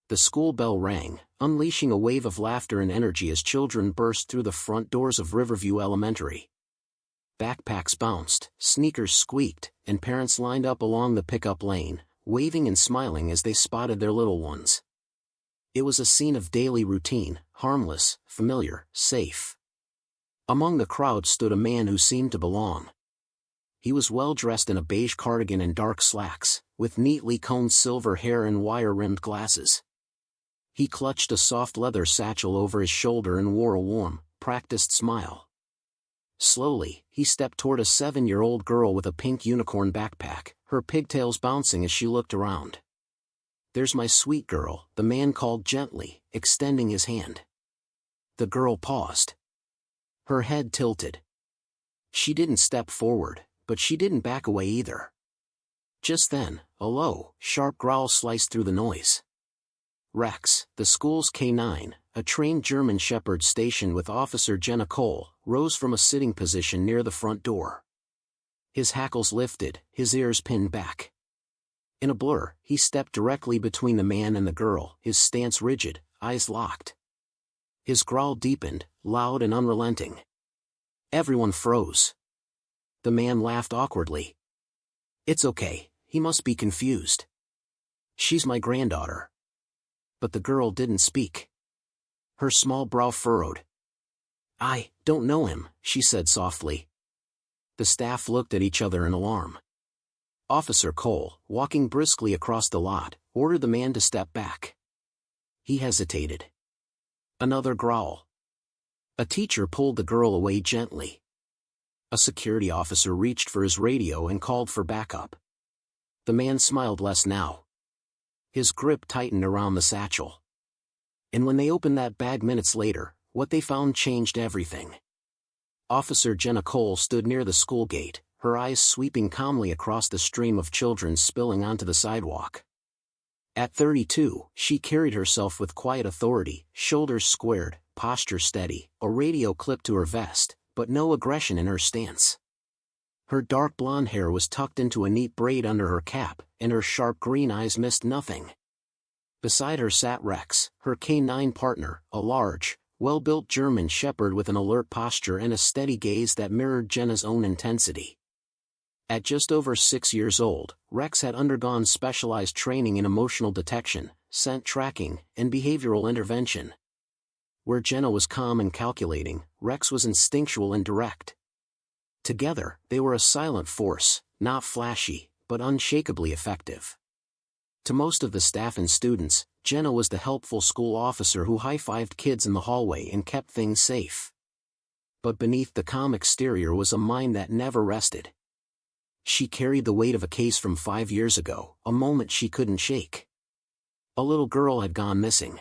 The school bell rang, unleashing a wave of laughter and energy as children burst through the front doors of Riverview Elementary. Backpacks bounced, sneakers squeaked, and parents lined up along the pickup lane, waving and smiling as they spotted their little ones. It was a scene of daily routine, harmless, familiar, safe. Among the crowd stood a man who seemed to belong. He was well dressed in a beige cardigan and dark slacks, with neatly combed silver hair and wire-rimmed glasses. He clutched a soft leather satchel over his shoulder and wore a warm, practiced smile. Slowly, he stepped toward a 7-year-old girl with a pink unicorn backpack, her pigtails bouncing as she looked around. "There's my sweet girl," the man called gently, extending his hand. The girl paused. Her head tilted. She didn't step forward, but she didn't back away either. Just then, a low, sharp growl sliced through the noise. Rex, the school's K9, a trained German Shepherd stationed with Officer Jenna Cole, rose from a sitting position near the front door. His hackles lifted, his ears pinned back. In a blur, he stepped directly between the man and the girl, his stance rigid, eyes locked. His growl deepened, loud and unrelenting. Everyone froze. The man laughed awkwardly. "It's okay, he must be confused. She's my granddaughter." But the girl didn't speak. Her small brow furrowed. "I don't know him," she said softly. The staff looked at each other in alarm. Officer Cole, walking briskly across the lot, ordered the man to step back. He hesitated. Another growl. A teacher pulled the girl away gently. A security officer reached for his radio and called for backup. The man smiled less now. His grip tightened around the satchel. And when they opened that bag minutes later, what they found changed everything. Officer Jenna Cole stood near the school gate, her eyes sweeping calmly across the stream of children spilling onto the sidewalk. At 32, she carried herself with quiet authority, shoulders squared, posture steady, a radio clipped to her vest, but no aggression in her stance. Her dark blonde hair was tucked into a neat braid under her cap, and her sharp green eyes missed nothing. Beside her sat Rex, her K9 partner, a large, well-built German Shepherd with an alert posture and a steady gaze that mirrored Jenna's own intensity. At just over 6 years old, Rex had undergone specialized training in emotional detection, scent tracking, and behavioral intervention. Where Jenna was calm and calculating, Rex was instinctual and direct. Together, they were a silent force, not flashy, but unshakably effective. To most of the staff and students, Jenna was the helpful school officer who high-fived kids in the hallway and kept things safe. But beneath the calm exterior was a mind that never rested. She carried the weight of a case from 5 years ago, a moment she couldn't shake. A little girl had gone missing.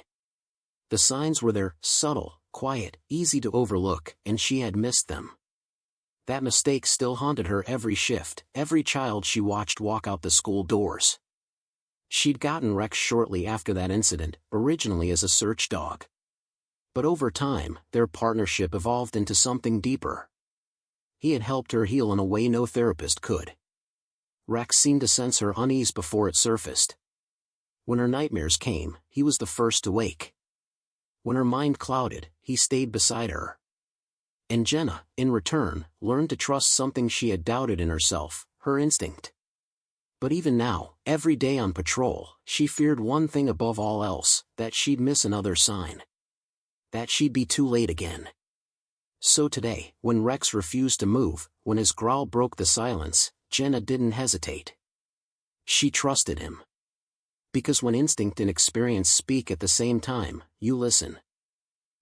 The signs were there, subtle, quiet, easy to overlook, and she had missed them. That mistake still haunted her every shift, every child she watched walk out the school doors. She'd gotten Rex shortly after that incident, originally as a search dog. But over time, their partnership evolved into something deeper. He had helped her heal in a way no therapist could. Rex seemed to sense her unease before it surfaced. When her nightmares came, he was the first to wake. When her mind clouded, he stayed beside her. And Jenna, in return, learned to trust something she had doubted in herself, her instinct. But even now, every day on patrol, she feared one thing above all else, that she'd miss another sign. That she'd be too late again. So today, when Rex refused to move, when his growl broke the silence, Jenna didn't hesitate. She trusted him. Because when instinct and experience speak at the same time, you listen.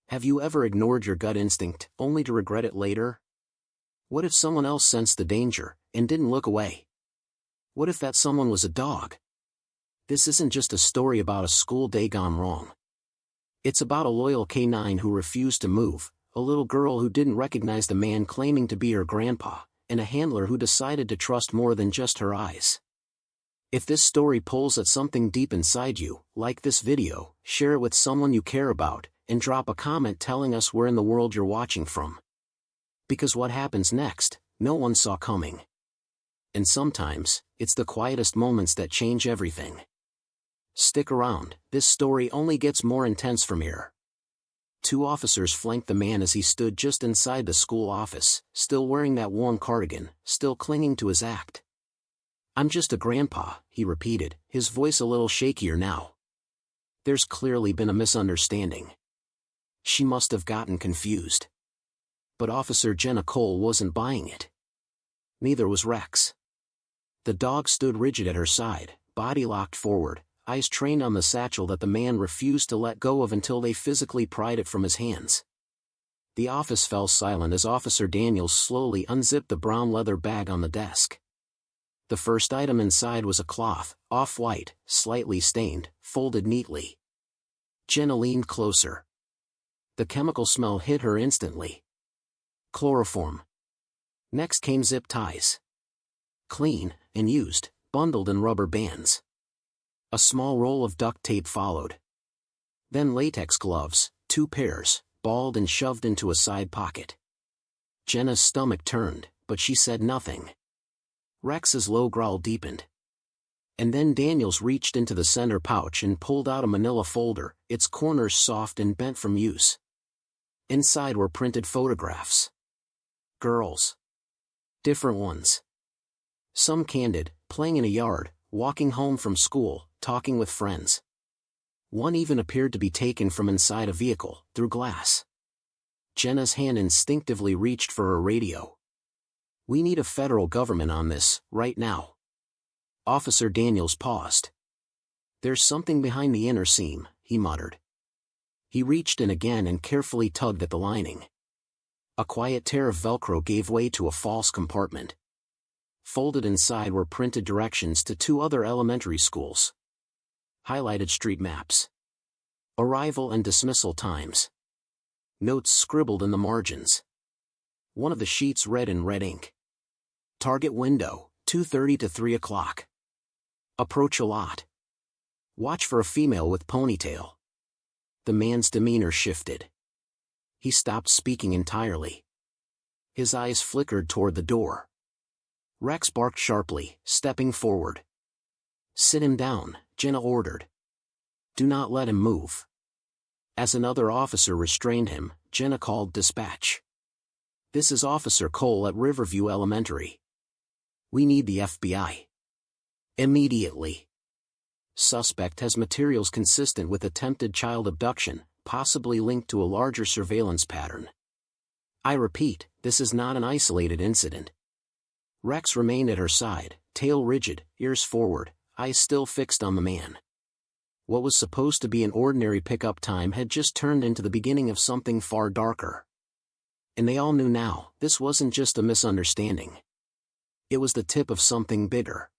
Have you ever ignored your gut instinct, only to regret it later? What if someone else sensed the danger, and didn't look away? What if that someone was a dog? This isn't just a story about a school day gone wrong. It's about a loyal K9 who refused to move, a little girl who didn't recognize the man claiming to be her grandpa, and a handler who decided to trust more than just her eyes. If this story pulls at something deep inside you, like this video, share it with someone you care about, and drop a comment telling us where in the world you're watching from. Because what happens next, no one saw coming. And sometimes, it's the quietest moments that change everything. Stick around, this story only gets more intense from here. Two officers flanked the man as he stood just inside the school office, still wearing that worn cardigan, still clinging to his act. "I'm just a grandpa," he repeated, his voice a little shakier now. There's clearly been a misunderstanding. She must have gotten confused. But Officer Jenna Cole wasn't buying it. Neither was Rex. The dog stood rigid at her side, body locked forward, eyes trained on the satchel that the man refused to let go of until they physically pried it from his hands. The office fell silent as Officer Daniels slowly unzipped the brown leather bag on the desk. The first item inside was a cloth, off-white, slightly stained, folded neatly. Jenna leaned closer. The chemical smell hit her instantly. Chloroform. Next came zip ties. Clean, and used, bundled in rubber bands. A small roll of duct tape followed. Then latex gloves, 2 pairs, balled and shoved into a side pocket. Jenna's stomach turned, but she said nothing. Rex's low growl deepened. And then Daniels reached into the center pouch and pulled out a manila folder, its corners soft and bent from use. Inside were printed photographs. Girls. Different ones. Some candid, playing in a yard, walking home from school, talking with friends. One even appeared to be taken from inside a vehicle, through glass. Jenna's hand instinctively reached for her radio. "We need a federal government on this, right now." Officer Daniels paused. "There's something behind the inner seam," he muttered. He reached in again and carefully tugged at the lining. A quiet tear of Velcro gave way to a false compartment. Folded inside were printed directions to 2 other elementary schools. Highlighted street maps. Arrival and dismissal times. Notes scribbled in the margins. One of the sheets read in red ink. Target window, 2:30 to 3 o'clock. Approach a lot. Watch for a female with ponytail. The man's demeanor shifted. He stopped speaking entirely. His eyes flickered toward the door. Rex barked sharply, stepping forward. "Sit him down," Jenna ordered. "Do not let him move." As another officer restrained him, Jenna called dispatch. "This is Officer Cole at Riverview Elementary. We need the FBI. Immediately. Suspect has materials consistent with attempted child abduction, possibly linked to a larger surveillance pattern. I repeat, this is not an isolated incident." Rex remained at her side, tail rigid, ears forward, eyes still fixed on the man. What was supposed to be an ordinary pickup time had just turned into the beginning of something far darker. And they all knew now, this wasn't just a misunderstanding. It was the tip of something bigger.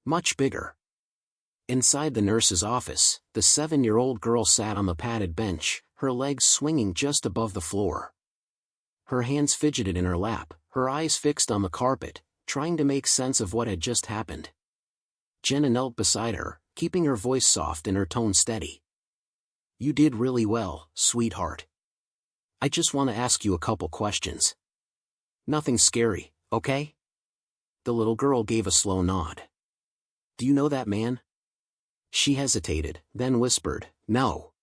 Much bigger. Inside the nurse's office, the 7-year-old girl sat on the padded bench, her legs swinging just above the floor. Her hands fidgeted in her lap, her eyes fixed on the carpet, trying to make sense of what had just happened. Jenna knelt beside her, keeping her voice soft and her tone steady. "You did really well, sweetheart. I just want to ask you a couple questions. Nothing scary, okay?" The little girl gave a slow nod. "Do you know that man?" She hesitated, then whispered, "No.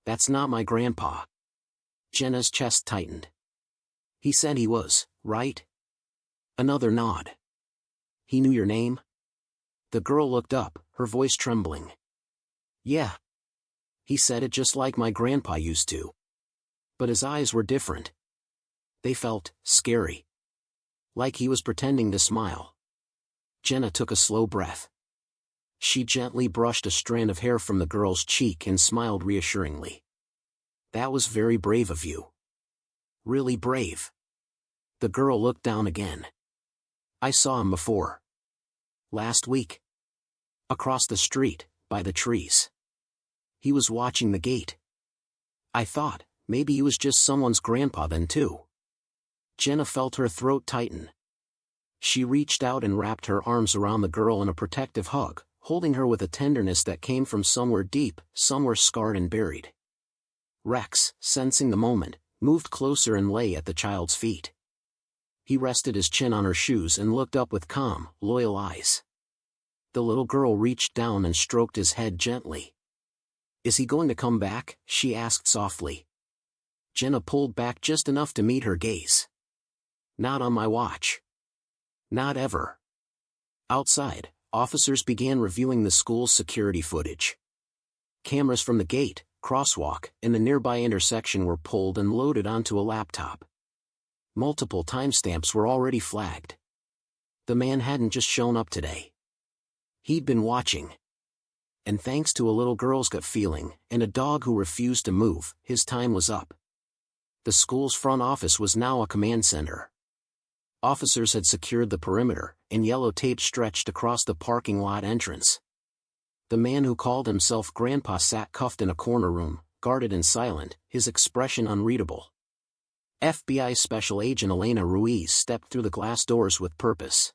That's not my grandpa." Jenna's chest tightened. "He said he was, right?" Another nod. "He knew your name?" The girl looked up, her voice trembling. "Yeah. He said it just like my grandpa used to. But his eyes were different. They felt scary. Like he was pretending to smile." Jenna took a slow breath. She gently brushed a strand of hair from the girl's cheek and smiled reassuringly. "That was very brave of you. Really brave." The girl looked down again. "I saw him before. Last week. Across the street, by the trees. He was watching the gate. I thought, maybe he was just someone's grandpa then too." Jenna felt her throat tighten. She reached out and wrapped her arms around the girl in a protective hug, holding her with a tenderness that came from somewhere deep, somewhere scarred and buried. Rex, sensing the moment, moved closer and lay at the child's feet. He rested his chin on her shoes and looked up with calm, loyal eyes. The little girl reached down and stroked his head gently. "Is he going to come back?" she asked softly. Jenna pulled back just enough to meet her gaze. "Not on my watch. Not ever." Outside, officers began reviewing the school's security footage. Cameras from the gate, crosswalk, and the nearby intersection were pulled and loaded onto a laptop. Multiple timestamps were already flagged. The man hadn't just shown up today. He'd been watching. And thanks to a little girl's gut feeling, and a dog who refused to move, his time was up. The school's front office was now a command center. Officers had secured the perimeter, and yellow tape stretched across the parking lot entrance. The man who called himself Grandpa sat cuffed in a corner room, guarded and silent, his expression unreadable. FBI Special Agent Elena Ruiz stepped through the glass doors with purpose.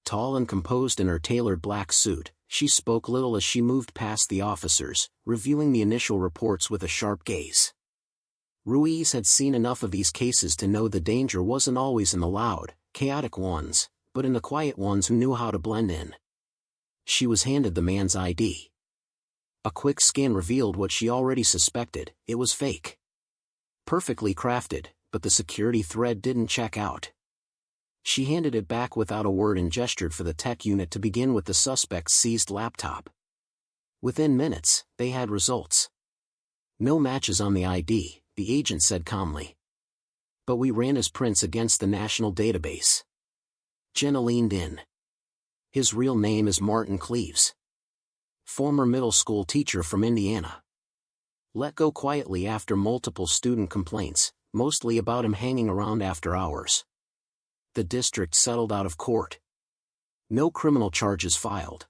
Tall and composed in her tailored black suit, she spoke little as she moved past the officers, reviewing the initial reports with a sharp gaze. Ruiz had seen enough of these cases to know the danger wasn't always in the loud, chaotic ones, but in the quiet ones who knew how to blend in. She was handed the man's ID. A quick scan revealed what she already suspected: it was fake. Perfectly crafted, but the security thread didn't check out. She handed it back without a word and gestured for the tech unit to begin with the suspect's seized laptop. Within minutes, they had results. "No matches on the ID," the agent said calmly. "But we ran his prints against the national database." Jenna leaned in. "His real name is Martin Cleaves. Former middle school teacher from Indiana. Let go quietly after multiple student complaints, mostly about him hanging around after hours. The district settled out of court. No criminal charges filed.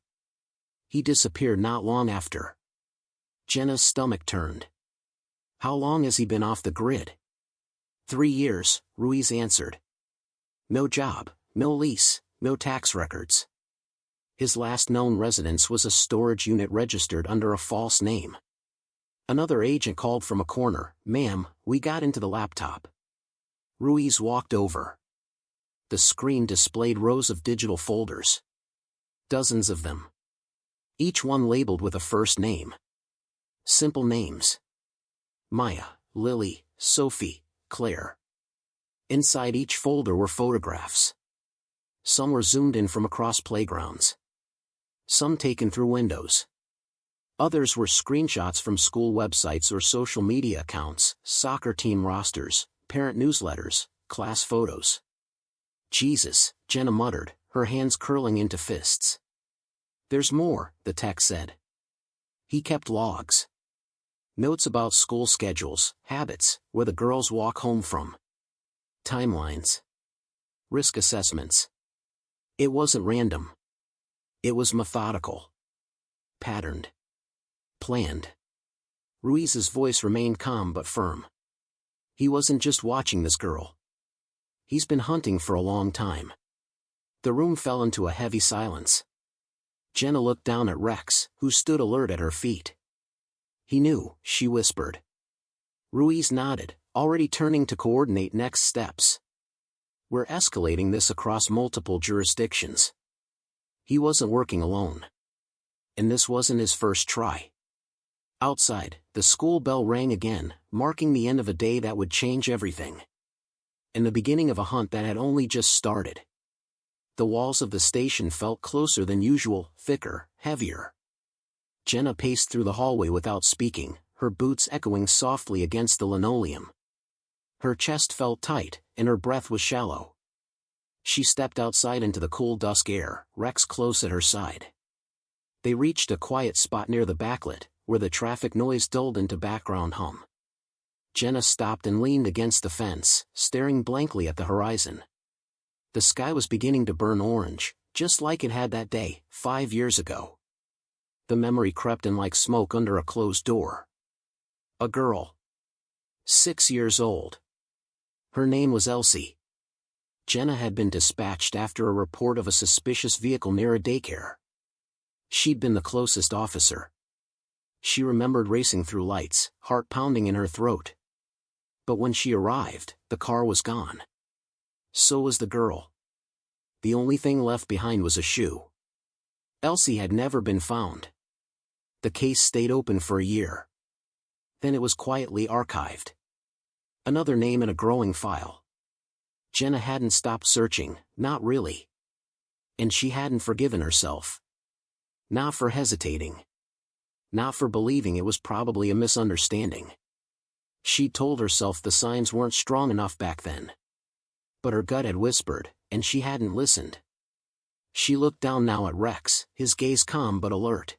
He disappeared not long after." Jenna's stomach turned. "How long has he been off the grid?" 3 years, Ruiz answered. "No job, no lease, no tax records. His last known residence was a storage unit registered under a false name." Another agent called from a corner, "Ma'am, we got into the laptop." Ruiz walked over. The screen displayed rows of digital folders. Dozens of them. Each one labeled with a first name. Simple names. Maya, Lily, Sophie, Claire. Inside each folder were photographs. Some were zoomed in from across playgrounds. Some taken through windows. Others were screenshots from school websites or social media accounts, soccer team rosters, parent newsletters, class photos. "Jesus," Jenna muttered, her hands curling into fists. "There's more," the tech said. He kept logs. Notes about school schedules, habits, where the girls walk home from. Timelines. Risk assessments. It wasn't random. It was methodical. Patterned. Planned. Ruiz's voice remained calm but firm. "He wasn't just watching this girl. He's been hunting for a long time." The room fell into a heavy silence. Jenna looked down at Rex, who stood alert at her feet. "He knew," she whispered. Ruiz nodded, already turning to coordinate next steps. "We're escalating this across multiple jurisdictions." He wasn't working alone. And this wasn't his first try. Outside, the school bell rang again, marking the end of a day that would change everything. And the beginning of a hunt that had only just started. The walls of the station felt closer than usual, thicker, heavier. Jenna paced through the hallway without speaking, her boots echoing softly against the linoleum. Her chest felt tight, and her breath was shallow. She stepped outside into the cool dusk air, Rex close at her side. They reached a quiet spot near the backlit, where the traffic noise dulled into background hum. Jenna stopped and leaned against the fence, staring blankly at the horizon. The sky was beginning to burn orange, just like it had that day, 5 years ago. The memory crept in like smoke under a closed door. A girl. 6 years old. Her name was Elsie. Jenna had been dispatched after a report of a suspicious vehicle near a daycare. She'd been the closest officer. She remembered racing through lights, heart pounding in her throat. But when she arrived, the car was gone. So was the girl. The only thing left behind was a shoe. Elsie had never been found. The case stayed open for a year. Then it was quietly archived. Another name in a growing file. Jenna hadn't stopped searching, not really. And she hadn't forgiven herself. Not for hesitating. Not for believing it was probably a misunderstanding. She'd told herself the signs weren't strong enough back then. But her gut had whispered, and she hadn't listened. She looked down now at Rex, his gaze calm but alert.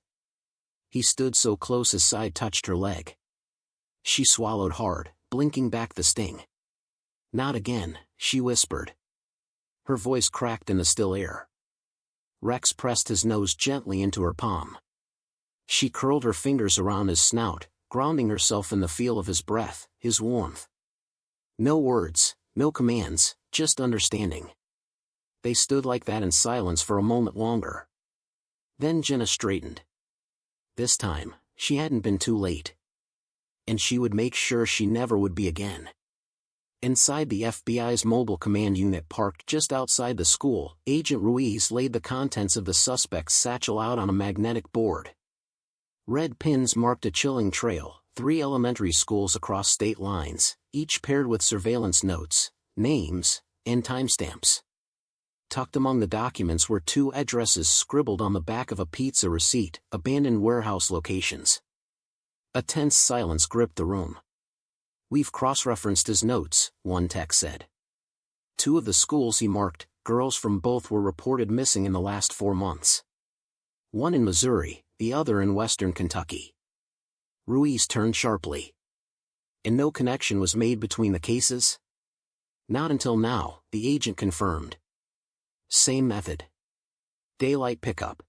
He stood so close his side touched her leg. She swallowed hard, blinking back the sting. "Not again," she whispered. Her voice cracked in the still air. Rex pressed his nose gently into her palm. She curled her fingers around his snout, grounding herself in the feel of his breath, his warmth. No words, no commands, just understanding. They stood like that in silence for a moment longer. Then Jenna straightened. This time, she hadn't been too late. And she would make sure she never would be again. Inside the FBI's mobile command unit parked just outside the school, Agent Ruiz laid the contents of the suspect's satchel out on a magnetic board. Red pins marked a chilling trail, 3 elementary schools across state lines, each paired with surveillance notes, names, and timestamps. Tucked among the documents were 2 addresses scribbled on the back of a pizza receipt, abandoned warehouse locations. A tense silence gripped the room. "We've cross-referenced his notes," one text said. 2 of the schools he marked, girls from both were reported missing in the last 4 months. One in Missouri, the other in western Kentucky. Ruiz turned sharply. And no connection was made between the cases? Not until now, the agent confirmed. Same method. Daylight pickup.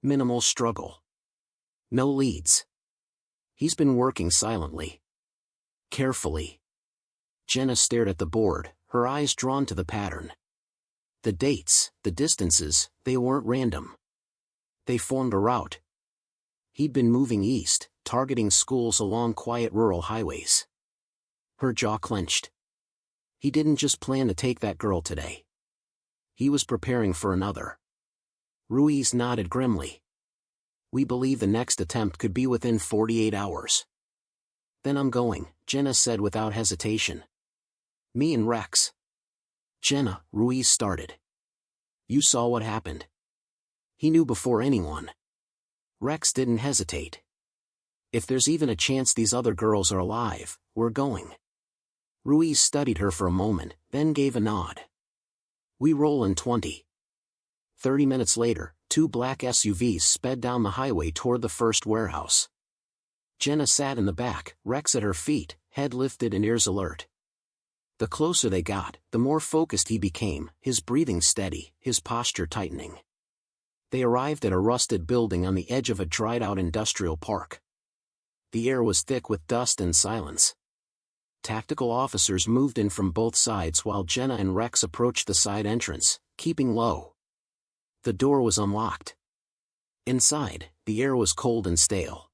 Minimal struggle. No leads. He's been working silently. Carefully. Jenna stared at the board, her eyes drawn to the pattern. The dates, the distances, they weren't random. They formed a route. He'd been moving east, targeting schools along quiet rural highways. Her jaw clenched. He didn't just plan to take that girl today. He was preparing for another. Ruiz nodded grimly. "We believe the next attempt could be within 48 hours. "Then I'm going," Jenna said without hesitation. "Me and Rex." "Jenna," Ruiz started. "You saw what happened." He knew before anyone. Rex didn't hesitate. "If there's even a chance these other girls are alive, we're going." Ruiz studied her for a moment, then gave a nod. "We roll in 20. 30 minutes later, 2 black SUVs sped down the highway toward the first warehouse. Jenna sat in the back, Rex at her feet, head lifted and ears alert. The closer they got, the more focused he became, his breathing steady, his posture tightening. They arrived at a rusted building on the edge of a dried-out industrial park. The air was thick with dust and silence. Tactical officers moved in from both sides while Jenna and Rex approached the side entrance, keeping low. The door was unlocked. Inside, the air was cold and stale.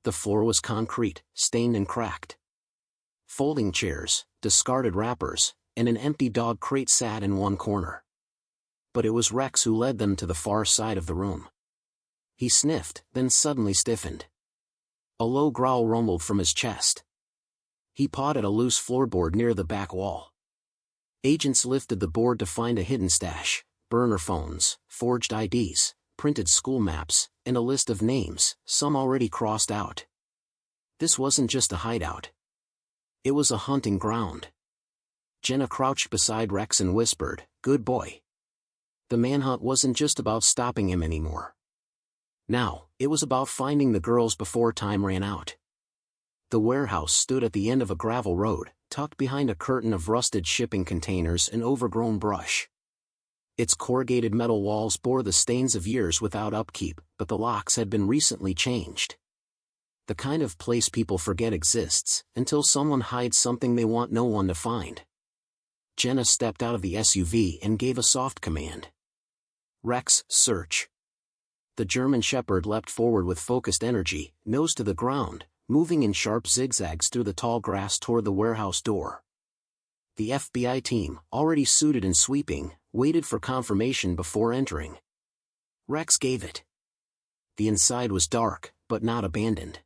The floor was concrete, stained and cracked. Folding chairs, discarded wrappers, and an empty dog crate sat in one corner. But it was Rex who led them to the far side of the room. He sniffed, then suddenly stiffened. A low growl rumbled from his chest. He pawed at a loose floorboard near the back wall. Agents lifted the board to find a hidden stash, burner phones, forged IDs, printed school maps, and a list of names, some already crossed out. This wasn't just a hideout. It was a hunting ground. Jenna crouched beside Rex and whispered, "Good boy." The manhunt wasn't just about stopping him anymore. Now, it was about finding the girls before time ran out. The warehouse stood at the end of a gravel road, tucked behind a curtain of rusted shipping containers and overgrown brush. Its corrugated metal walls bore the stains of years without upkeep, but the locks had been recently changed. The kind of place people forget exists, until someone hides something they want no one to find. Jenna stepped out of the SUV and gave a soft command. "Rex, search." The German Shepherd leapt forward with focused energy, nose to the ground, moving in sharp zigzags through the tall grass toward the warehouse door. The FBI team, already suited and sweeping, waited for confirmation before entering. Rex gave it. The inside was dark, but not abandoned.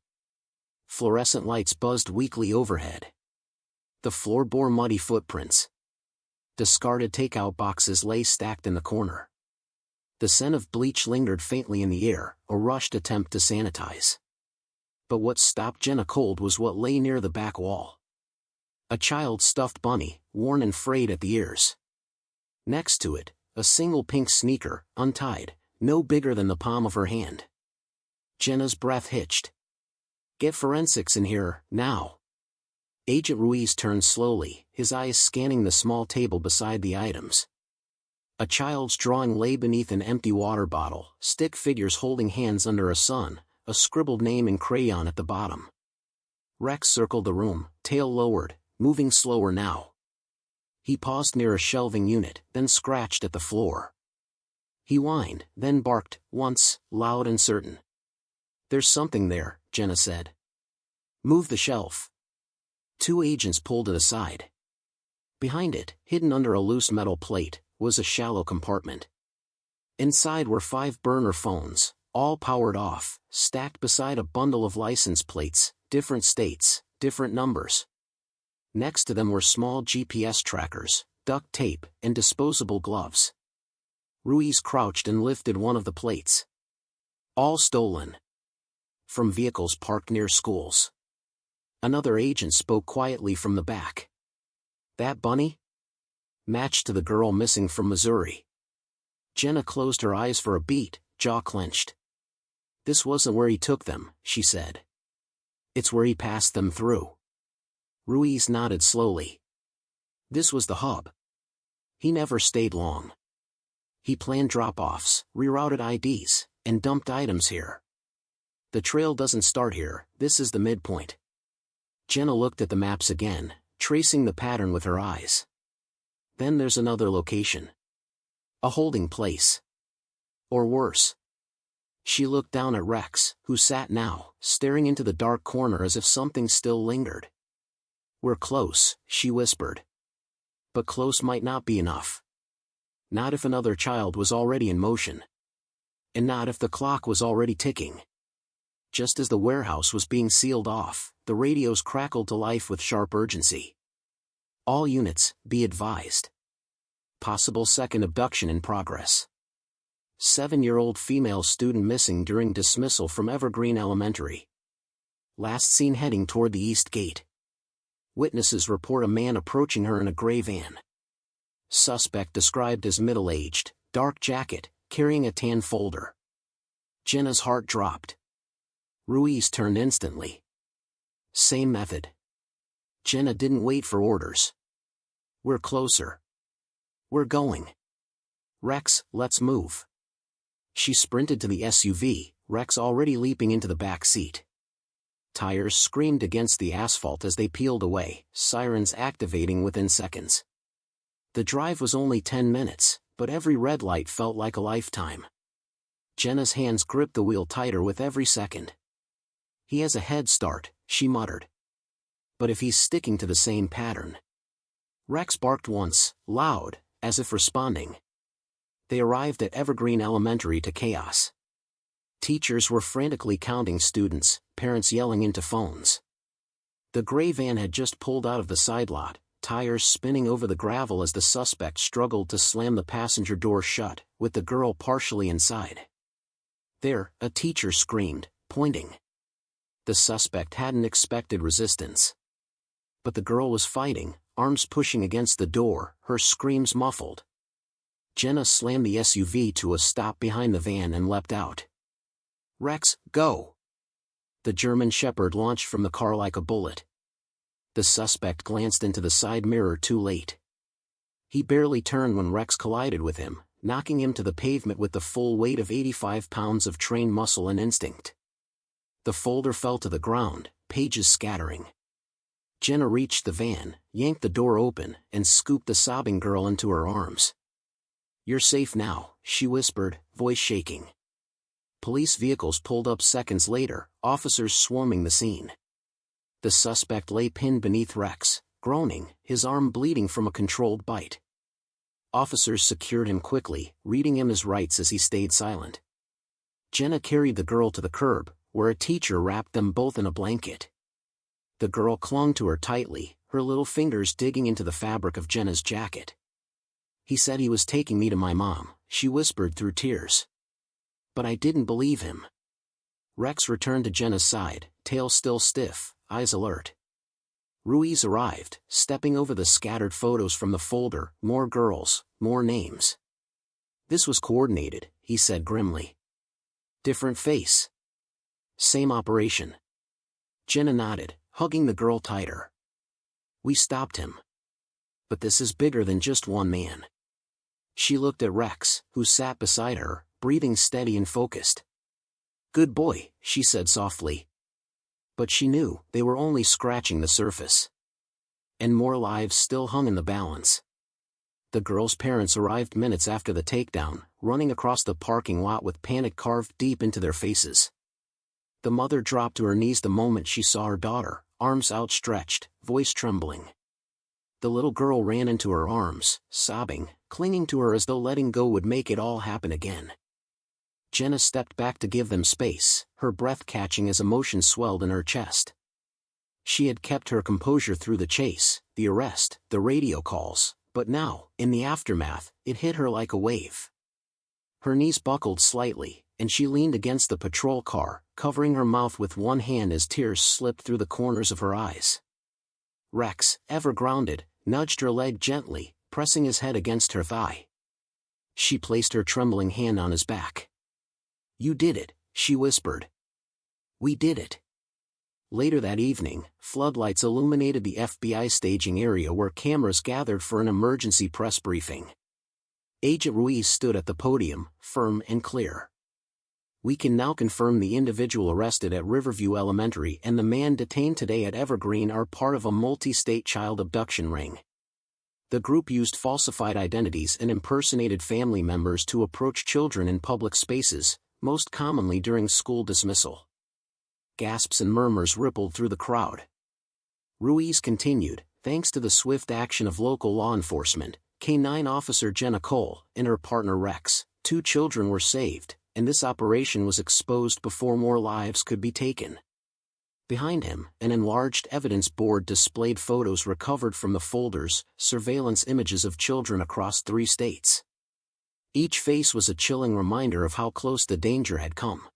Fluorescent lights buzzed weakly overhead. The floor bore muddy footprints. Discarded takeout boxes lay stacked in the corner. The scent of bleach lingered faintly in the air, a rushed attempt to sanitize. But what stopped Jenna Cole was what lay near the back wall. A child's stuffed bunny, worn and frayed at the ears. Next to it, a single pink sneaker, untied, no bigger than the palm of her hand. Jenna's breath hitched. "Get forensics in here, now." Agent Ruiz turned slowly, his eyes scanning the small table beside the items. A child's drawing lay beneath an empty water bottle, stick figures holding hands under a sun, a scribbled name in crayon at the bottom. Rex circled the room, tail lowered, moving slower now. He paused near a shelving unit, then scratched at the floor. He whined, then barked, once, loud and certain. "There's something there," Jenna said. "Move the shelf." 2 agents pulled it aside. Behind it, hidden under a loose metal plate, was a shallow compartment. Inside were 5 burner phones, all powered off, stacked beside a bundle of license plates, different states, different numbers. Next to them were small GPS trackers, duct tape, and disposable gloves. Ruiz crouched and lifted one of the plates. "All stolen. From vehicles parked near schools." Another agent spoke quietly from the back. "That bunny? Matched to the girl missing from Missouri." Jenna closed her eyes for a beat, jaw clenched. "This wasn't where he took them," she said. "It's where he passed them through." Ruiz nodded slowly. "This was the hub. He never stayed long. He planned drop-offs, rerouted IDs, and dumped items here. The trail doesn't start here, this is the midpoint." Jenna looked at the maps again, tracing the pattern with her eyes. "Then there's another location. A holding place. Or worse." She looked down at Rex, who sat now, staring into the dark corner as if something still lingered. "We're close," she whispered. But close might not be enough. Not if another child was already in motion. And not if the clock was already ticking. Just as the warehouse was being sealed off, the radios crackled to life with sharp urgency. "All units, be advised. Possible second abduction in progress. 7-year-old female student missing during dismissal from Evergreen Elementary. Last seen heading toward the east gate. Witnesses report a man approaching her in a gray van. Suspect described as middle-aged, dark jacket, carrying a tan folder." Jenna's heart dropped. Ruiz turned instantly. "Same method." Jenna didn't wait for orders. "We're closer. We're going. Rex, let's move." She sprinted to the SUV, Rex already leaping into the back seat. Tires screamed against the asphalt as they peeled away, sirens activating within seconds. The drive was only 10 minutes, but every red light felt like a lifetime. Jenna's hands gripped the wheel tighter with every second. "He has a head start," she muttered. "But if he's sticking to the same pattern." Rex barked once, loud, as if responding. They arrived at Evergreen Elementary to chaos. Teachers were frantically counting students, parents yelling into phones. The gray van had just pulled out of the side lot, tires spinning over the gravel as the suspect struggled to slam the passenger door shut, with the girl partially inside. "There," a teacher screamed, pointing. The suspect hadn't expected resistance. But the girl was fighting, arms pushing against the door, her screams muffled. Jenna slammed the SUV to a stop behind the van and leapt out. "Rex, go!" The German Shepherd launched from the car like a bullet. The suspect glanced into the side mirror too late. He barely turned when Rex collided with him, knocking him to the pavement with the full weight of 85 pounds of trained muscle and instinct. The folder fell to the ground, pages scattering. Jenna reached the van, yanked the door open, and scooped the sobbing girl into her arms. "You're safe now," she whispered, voice shaking. Police vehicles pulled up seconds later, officers swarming the scene. The suspect lay pinned beneath Rex, groaning, his arm bleeding from a controlled bite. Officers secured him quickly, reading him his rights as he stayed silent. Jenna carried the girl to the curb, where a teacher wrapped them both in a blanket. The girl clung to her tightly, her little fingers digging into the fabric of Jenna's jacket. "He said he was taking me to my mom," she whispered through tears. "But I didn't believe him." Rex returned to Jenna's side, tail still stiff, eyes alert. Ruiz arrived, stepping over the scattered photos from the folder, more girls, more names. "This was coordinated," he said grimly. "Different face. Same operation." Jenna nodded, hugging the girl tighter. "We stopped him. But this is bigger than just one man." She looked at Rex, who sat beside her, breathing steady and focused. "Good boy," she said softly. But she knew they were only scratching the surface. And more lives still hung in the balance. The girl's parents arrived minutes after the takedown, running across the parking lot with panic carved deep into their faces. The mother dropped to her knees the moment she saw her daughter, arms outstretched, voice trembling. The little girl ran into her arms, sobbing, clinging to her as though letting go would make it all happen again. Jenna stepped back to give them space, her breath catching as emotion swelled in her chest. She had kept her composure through the chase, the arrest, the radio calls, but now, in the aftermath, it hit her like a wave. Her knees buckled slightly, and she leaned against the patrol car, covering her mouth with one hand as tears slipped through the corners of her eyes. Rex, ever grounded, nudged her leg gently, pressing his head against her thigh. She placed her trembling hand on his back. "You did it," she whispered. "We did it." Later that evening, floodlights illuminated the FBI staging area where cameras gathered for an emergency press briefing. Agent Ruiz stood at the podium, firm and clear. "We can now confirm the individual arrested at Riverview Elementary and the man detained today at Evergreen are part of a multi-state child abduction ring. The group used falsified identities and impersonated family members to approach children in public spaces, most commonly during school dismissal." Gasps and murmurs rippled through the crowd. Ruiz continued, "Thanks to the swift action of local law enforcement, K-9 officer Jenna Cole and her partner Rex, 2 children were saved, and this operation was exposed before more lives could be taken." Behind him, an enlarged evidence board displayed photos recovered from the folders, surveillance images of children across 3 states. Each face was a chilling reminder of how close the danger had come.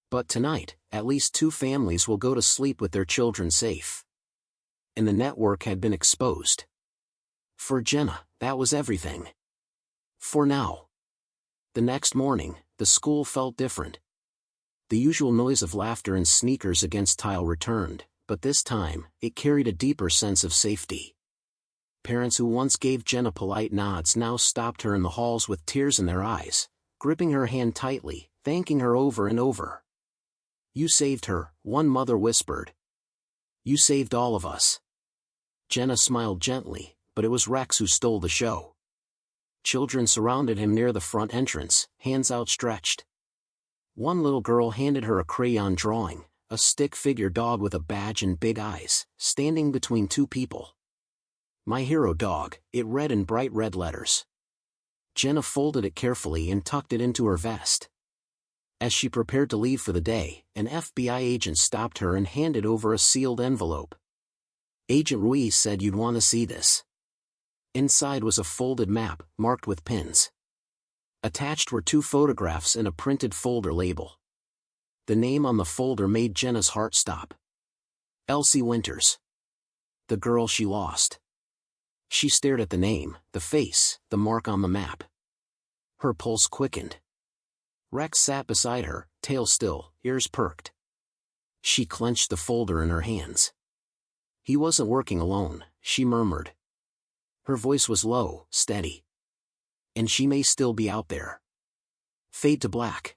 But tonight, at least 2 families will go to sleep with their children safe. And the network had been exposed. For Jenna, that was everything. For now. The next morning, the school felt different. The usual noise of laughter and sneakers against tile returned, but this time, it carried a deeper sense of safety. Parents who once gave Jenna polite nods now stopped her in the halls with tears in their eyes, gripping her hand tightly, thanking her over and over. "You saved her," one mother whispered. "You saved all of us." Jenna smiled gently, but it was Rex who stole the show. Children surrounded him near the front entrance, hands outstretched. One little girl handed her a crayon drawing, a stick figure dog with a badge and big eyes, standing between 2 people. "My hero dog," it read in bright red letters. Jenna folded it carefully and tucked it into her vest. As she prepared to leave for the day, an FBI agent stopped her and handed over a sealed envelope. "Agent Ruiz said you'd want to see this." Inside was a folded map, marked with pins. Attached were 2 photographs and a printed folder label. The name on the folder made Jenna's heart stop. Elsie Winters. The girl she lost. She stared at the name, the face, the mark on the map. Her pulse quickened. Rex sat beside her, tail still, ears perked. She clenched the folder in her hands. "He wasn't working alone," she murmured. Her voice was low, steady. "And she may still be out there." Fade to black.